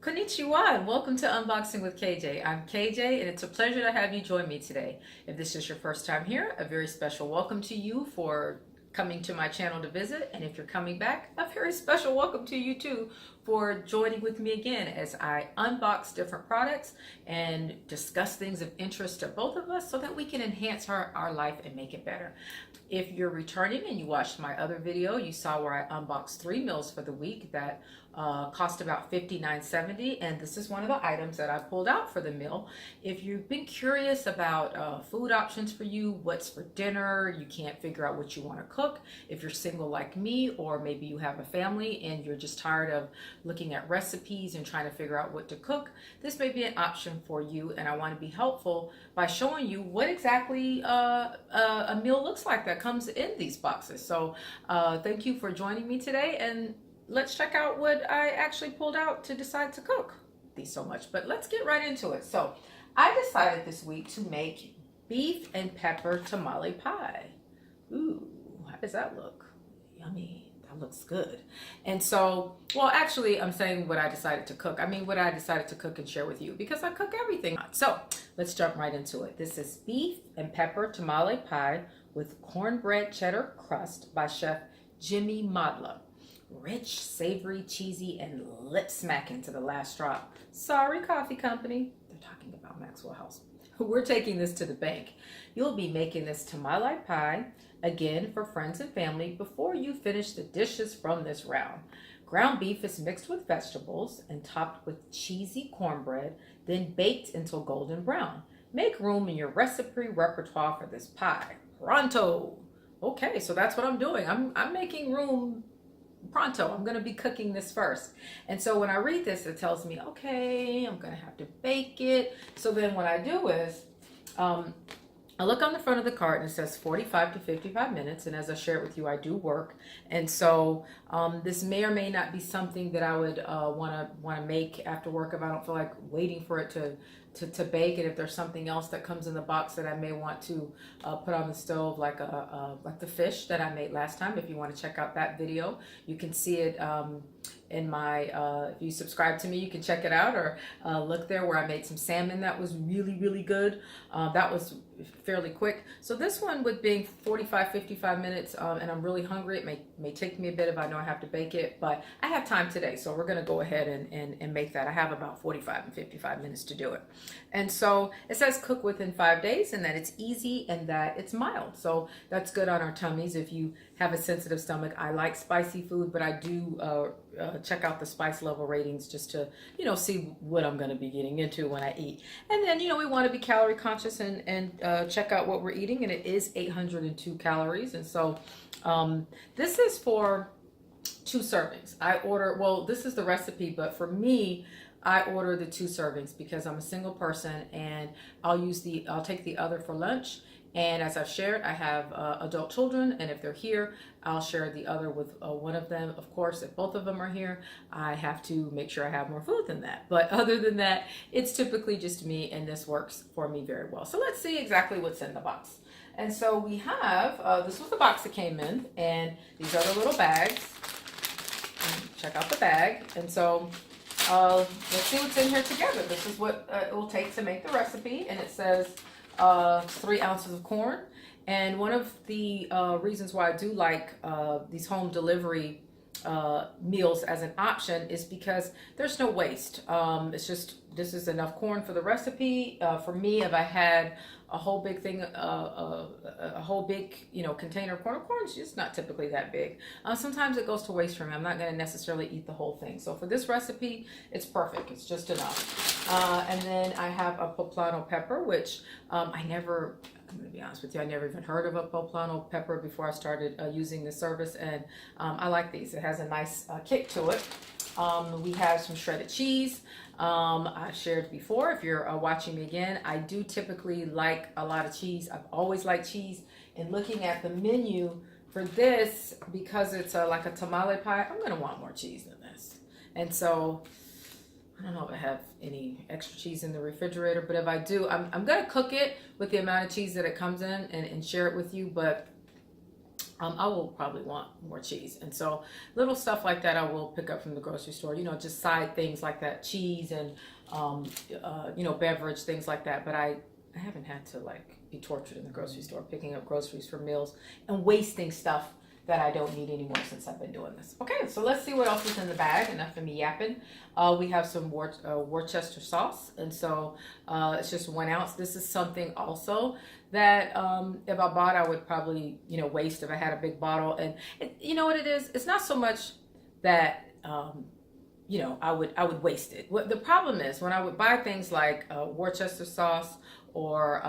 Konnichiwa and welcome to Unboxing with KJ. I'm KJ and it's a pleasure to have you join me today. If this is your first time here, a very special welcome to you for coming to my channel to visit. And if you're coming back, a very special welcome to you too for joining with me again as I unbox different products and discuss things of interest to both of us so that we can enhance our life and make it better. If you're returning and you watched my other video, you saw where I unboxed 3 meals for the week that cost about $59.70, and this is one of the items that I pulled out for the meal. If you've been curious about food options for you, what's for dinner, you can't figure out what you want to cook, if you're single like me, or maybe you have a family and you're just tired of looking at recipes and trying to figure out what to cook, this may be an option for you, and I want to be helpful by showing you what exactly a meal looks like that comes in these boxes. So thank you for joining me today, and let's check out what I actually pulled out to decide to cook these so much. But let's get right into it. So I decided this week to make beef and pepper tamale pie. Ooh, how does that look? Yummy. That looks good. And so, well, actually, I'm saying what I decided to cook. I mean, what I decided to cook and share with you because I cook everything. So let's jump right into it. This is beef and pepper tamale pie with cornbread cheddar crust by Chef Jimmy Modla. Rich, savory, cheesy, and lip smacking to the last drop. Sorry, coffee company. They're talking about Maxwell House. We're taking this to the bank. You'll be making this tamale pie, again for friends and family, before you finish the dishes from this round. Ground beef is mixed with vegetables and topped with cheesy cornbread, then baked until golden brown. Make room in your recipe repertoire for this pie. Pronto! Okay, so that's what I'm doing. I'm making room pronto. I'm going to be cooking this first. And so when I read this, it tells me, okay, I'm going to have to bake it. So then what I do is I look on the front of the cart and it says 45 to 55 minutes. And as I shared with you, I do work. And so this may or may not be something that I would want to make after work if I don't feel like waiting for it to bake. And if there's something else that comes in the box that I may want to put on the stove, like the fish that I made last time. If you want to check out that video, you can see it in my, if you subscribe to me, you can check it out, or look there where I made some salmon that was really, really good. That was fairly quick. So this one, with being 45-55 minutes, and I'm really hungry, it may take me a bit if I know I have to bake it, but I have time today, so we're gonna go ahead and make that. I have about 45 and 55 minutes to do it. And so it says cook within 5 days, and that it's easy and that it's mild. So that's good on our tummies if you have a sensitive stomach. I like spicy food, but I do check out the spice level ratings just to, see what I'm going to be getting into when I eat. And then, we want to be calorie conscious and check out what we're eating. And it is 802 calories. And so this is for 2 servings. This is the recipe, but for me, I order the 2 servings because I'm a single person, and I'll take the other for lunch. And as I've shared, I have adult children, and if they're here, I'll share the other with one of them. Of course, if both of them are here, I have to make sure I have more food than that. But other than that, it's typically just me, and this works for me very well. So let's see exactly what's in the box. And so we have, this was the box that came in, and these are the little bags. Check out the bag. And so let's see what's in here together. This is what it will take to make the recipe, and it says 3 ounces of corn. And one of the reasons why I do like these home delivery meals as an option is because there's no waste. It's just, this is enough corn for the recipe. For me, if I had a whole big thing, a whole big, container of corn. Corn's just not typically that big. Sometimes it goes to waste for me. I'm not going to necessarily eat the whole thing. So for this recipe, it's perfect. It's just enough. And then I have a poblano pepper, which I'm going to be honest with you, I never even heard of a poblano pepper before I started using the service. And I like these. It has a nice kick to it. We have some shredded cheese. I've shared before, if you're watching me again, I do typically like a lot of cheese. I've always liked cheese. And looking at the menu for this, because it's like a tamale pie, I'm going to want more cheese than this. And so I don't know if I have any extra cheese in the refrigerator, but if I do, I'm going to cook it with the amount of cheese that it comes in and share it with you. But I will probably want more cheese. And so little stuff like that I will pick up from the grocery store, you know, just side things like that, cheese and, you know, beverage, things like that. But I haven't had to like be tortured in the grocery store, picking up groceries for meals and wasting stuff that I don't need anymore since I've been doing this. Okay, so let's see what else is in the bag. Enough of me yapping. We have some Worcester sauce. And so it's just 1 ounce. This is something also that if I bought, I would probably, you know, waste if I had a big bottle. And you know what it is? It's not so much that, you know, I would waste it. What the problem is when I would buy things like Worcester sauce or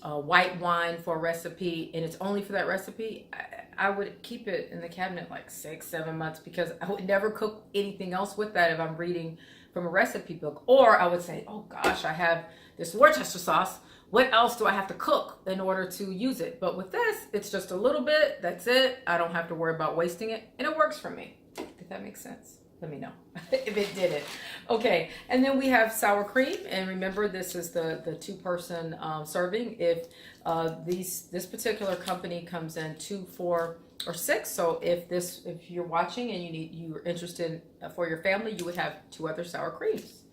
white wine for a recipe, and it's only for that recipe, I would keep it in the cabinet like 6-7 months because I would never cook anything else with that if I'm reading from a recipe book. Or I would say, oh gosh, I have this Worcester sauce. What else do I have to cook in order to use it? But with this, it's just a little bit. That's it. I don't have to worry about wasting it. And it works for me. If that makes sense. Let me know if it didn't. Okay, and then we have sour cream, and remember this is the 2-person serving. If this particular company comes in 2, 4, or 6, so if you're watching and you're interested for your family, you would have 2 other sour creams.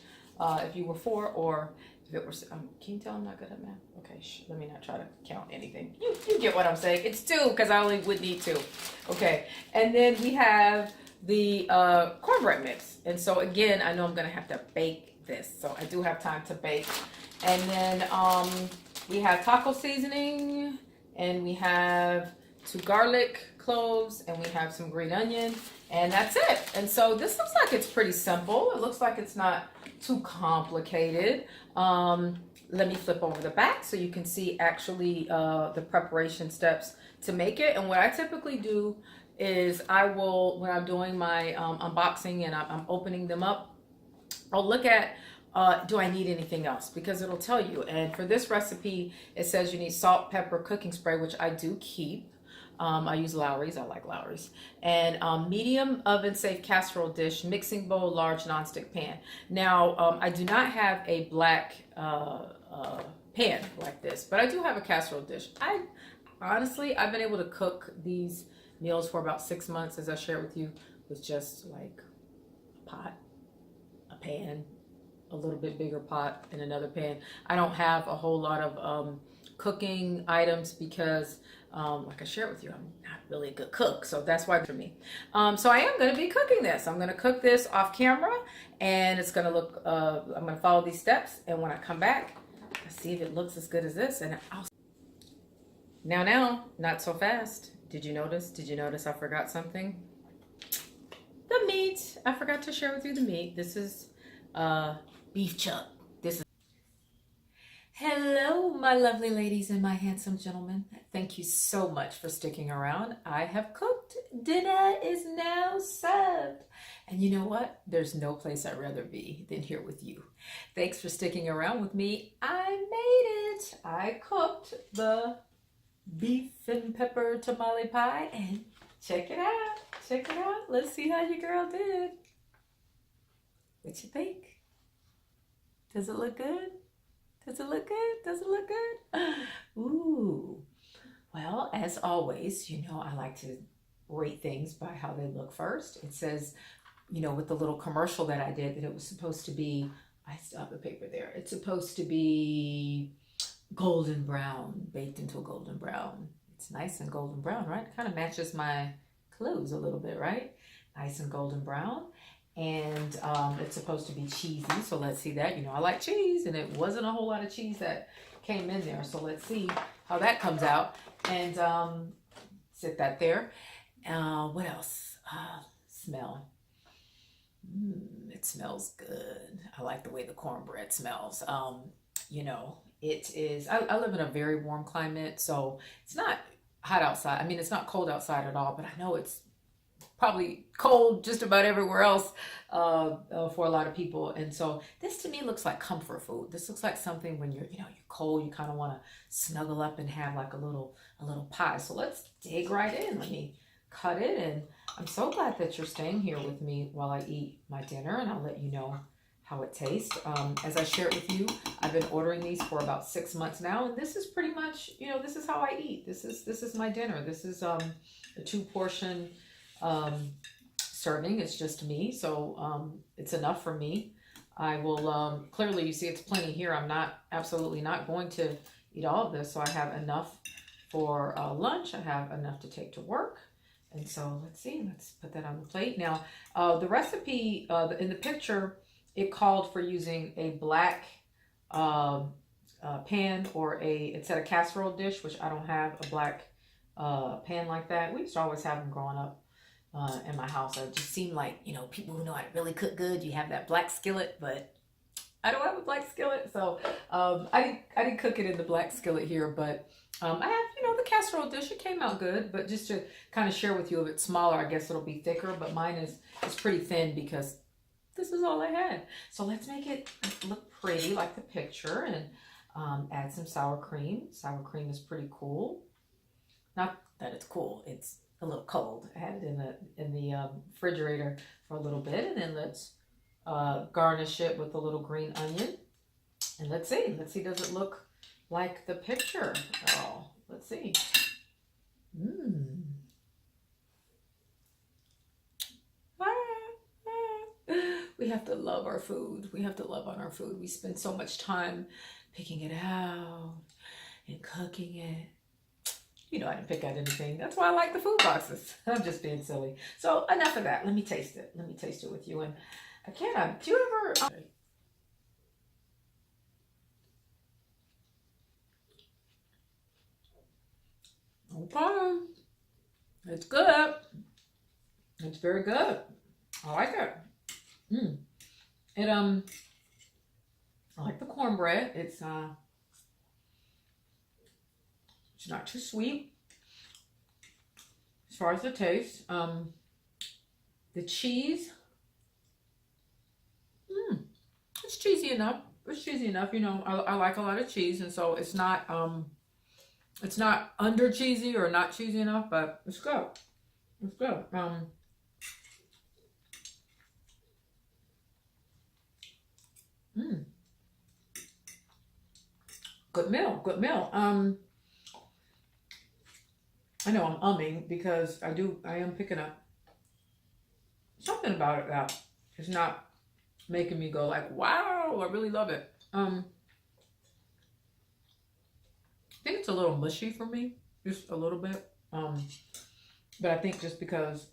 If you were 4, or if it were, can you tell I'm not good at math? Okay, let me not try to count anything. You get what I'm saying. It's 2 because I only would need 2. Okay, and then we have the cornbread mix. And so again, I know I'm gonna have to bake this, so I do have time to bake. And then we have taco seasoning, and we have 2 garlic cloves, and we have some green onion, and that's it. And so this looks like it's pretty simple. It looks like it's not too complicated. Let me flip over the back so you can see actually the preparation steps to make it. And what I typically do is I will, when I'm doing my unboxing and I'm opening them up, I'll look at, do I need anything else? Because it'll tell you. And for this recipe, it says you need salt, pepper, cooking spray, which I do keep. I use Lowry's, I like Lowry's. And medium oven safe casserole dish, mixing bowl, large nonstick pan. Now, I do not have a black pan like this, but I do have a casserole dish. Honestly, I've been able to cook these meals for about 6 months, as I shared with you, with just like a pot, a pan, a little bit bigger pot, and another pan. I don't have a whole lot of cooking items because, like I shared with you, I'm not really a good cook, so that's why for me. So I am going to be cooking this. I'm going to cook this off camera, and it's going to look, I'm going to follow these steps, and when I come back, I'll see if it looks as good as this, and I'll... Now, not so fast. Did you notice I forgot something? The meat. I forgot to share with you the meat. This is beef chuck. Hello, my lovely ladies and my handsome gentlemen. Thank you so much for sticking around. I have cooked. Dinner is now served. And you know what? There's no place I'd rather be than here with you. Thanks for sticking around with me. I made it. I cooked the beef and pepper tamale pie, and check it out. Check it out. Let's see how your girl did. What you think? Does it look good? Does it look good? Does it look good? Ooh. Well, as always, you know, I like to rate things by how they look first. It says, you know, with the little commercial that I did, that it was supposed to be, I still have the paper there. It's supposed to be golden brown, baked into a golden brown. It's nice and golden brown, right? It kind of matches my clothes a little bit, right? Nice and golden brown. And it's supposed to be cheesy, so let's see that. You know, I like cheese, and it wasn't a whole lot of cheese that came in there, so let's see how that comes out. And sit that there. What else? Smell. It smells good. I like the way the cornbread smells. You know, it is, I live in a very warm climate, so it's not hot outside. I mean, it's not cold outside at all, but I know it's probably cold just about everywhere else for a lot of people. And so this to me looks like comfort food. This looks like something when you're, you know, you're cold, you kind of want to snuggle up and have like a little pie. So let's dig right in. Let me cut it. And I'm so glad that you're staying here with me while I eat my dinner, and I'll let you know how it tastes. As I shared with you, I've been ordering these for about 6 months now, and this is pretty much, you know, this is how I eat. This is my dinner. This is a 2-portion serving. It's just me, so it's enough for me. I will clearly, you see it's plenty here. I'm absolutely not going to eat all of this, so I have enough for lunch. I have enough to take to work. And so let's see, let's put that on the plate. Now, the recipe in the picture, it called for using a black pan, or it said a casserole dish, which I don't have a black pan like that. We used to always have them growing up in my house. It just seemed like, you know, people who know how to really cook good, you have that black skillet, but I don't have a black skillet. So I didn't cook it in the black skillet here, but I have, you know, the casserole dish. It came out good, but just to kind of share with you, if it's smaller, I guess it'll be thicker, but mine is pretty thin because this is all I had. So let's make it look pretty like the picture, and add some sour cream. Sour cream is pretty cool. Not that it's cool, it's a little cold. I had it in the refrigerator for a little bit, and then let's garnish it with a little green onion. And let's see, does it look like the picture? Oh, let's see. We have to love our food. We have to love on our food. We spend so much time picking it out and cooking it. You know, I didn't pick out anything. That's why I like the food boxes. I'm just being silly. So enough of that. Let me taste it. Let me taste it with you. And again, do you ever... Okay. It's good. It's very good. I like it. I like the cornbread. It's not too sweet as far as the taste. The cheese, it's cheesy enough. It's cheesy enough. You know, I like a lot of cheese, and so it's not under cheesy or not cheesy enough, but it's good. It's good. Good meal. Good meal. I know I'm umming because I am picking up something about it that is not making me go like, wow, I really love it. I think it's a little mushy for me, just a little bit. But I think just because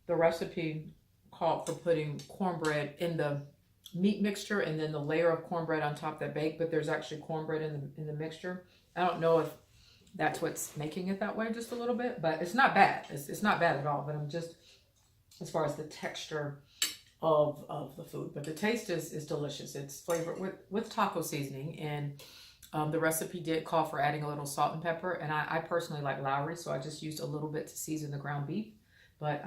the recipe called for putting cornbread in the meat mixture and then the layer of cornbread on top that baked, but there's actually cornbread in the mixture. I don't know if that's what's making it that way, just a little bit, but it's not bad. It's not bad at all, but I'm just, as far as the texture of the food, but the taste is delicious. It's flavored with taco seasoning, and the recipe did call for adding a little salt and pepper, and I personally like Lowry, so I just used a little bit to season the ground beef, but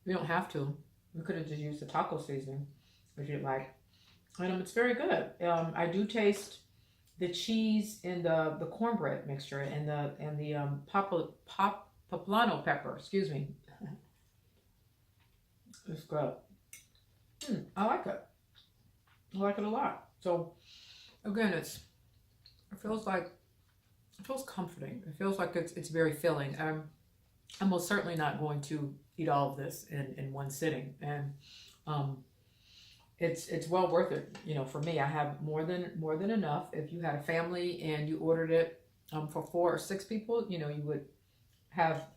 we don't have to. We could have just used the taco seasoning if you'd like. And it's very good. I do taste the cheese in the cornbread mixture and the poblano pepper, excuse me. It's good. I like it. I like it a lot. So again, it feels comforting. It feels like it's very filling. I'm most certainly not going to eat all of this in one sitting, and it's well worth it. You know, for me, I have more than enough. If you had a family and you ordered it for 4 or 6 people, you know, you would have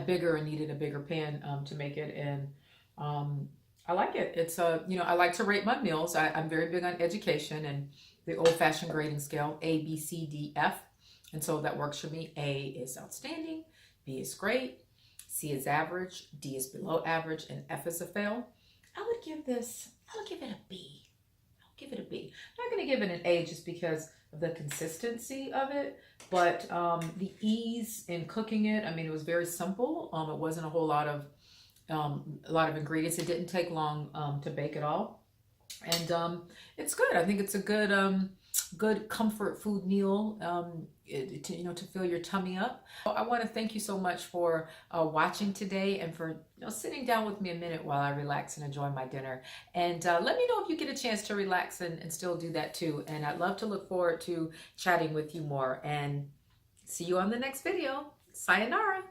bigger and needed a bigger pan to make it. And I like it. It's you know, I like to rate my meals. I'm very big on education and the old-fashioned grading scale, A, B, C, D, F. And so that works for me. A is outstanding, B is great, C is average, D is below average, and F is a fail. I would give it a B. I'll give it a B. I'm not going to give it an A just because of the consistency of it, but the ease in cooking it. I mean, it was very simple. It wasn't a whole lot of ingredients. It didn't take long to bake it all, and it's good. I think it's a good good comfort food meal, to fill your tummy up. I want to thank you so much for watching today and for sitting down with me a minute while I relax and enjoy my dinner. And let me know if you get a chance to relax and still do that too. And I'd love to look forward to chatting with you more. And see you on the next video. Sayonara.